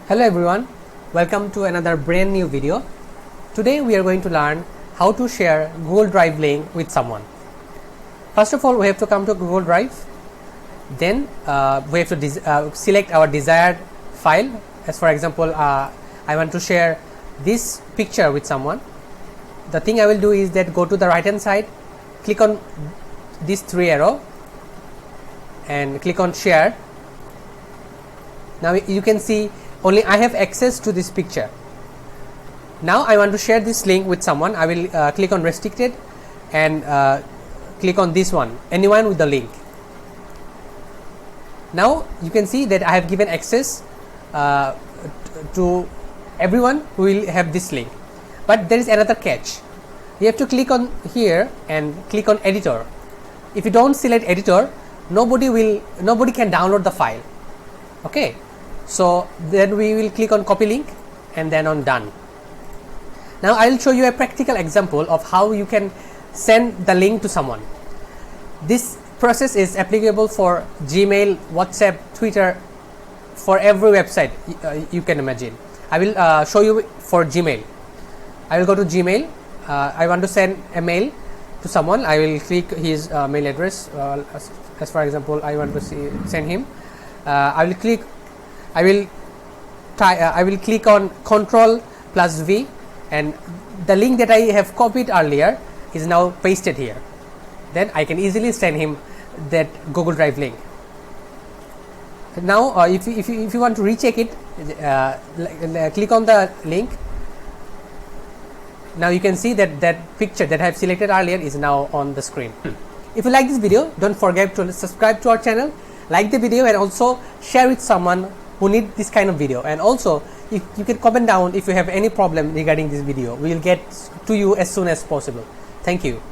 Hello everyone, welcome to another brand new video. Today we are going to learn how to share Google Drive link with someone. First of all, we have to come to Google Drive. Then we have to select our desired file. As for example, I want to share this picture with someone. The thing I will do is that go to the right hand side, click on this three arrow and click on share. Now you can see only I have access to this picture. Now I want to share this link with someone. I will click on restricted and click on this one, anyone with the link. Now you can see that I have given access to everyone who will have this link, but there is another catch. You have to click on here and click on editor. If you don't select editor, nobody can download the file. Okay, so then we will click on copy link and then on done. Now I will show you a practical example of how you can send the link to someone. This process is applicable for Gmail, WhatsApp, Twitter, for every website you can imagine. I will show you for Gmail. I will go to Gmail. I want to send a mail to someone. I will click his mail address. As for example, I want to send him. I will click on Ctrl plus V, and the link that I have copied earlier is now pasted here. Then I can easily send him that Google Drive link. Now if you want to recheck it, click on the link. Now you can see that picture that I have selected earlier is now on the screen. If you like this video, don't forget to subscribe to our channel, like the video, and also share with someone who need this kind of video. And also, if you can comment down if you have any problem regarding this video, we will get to you as soon as possible. Thank you.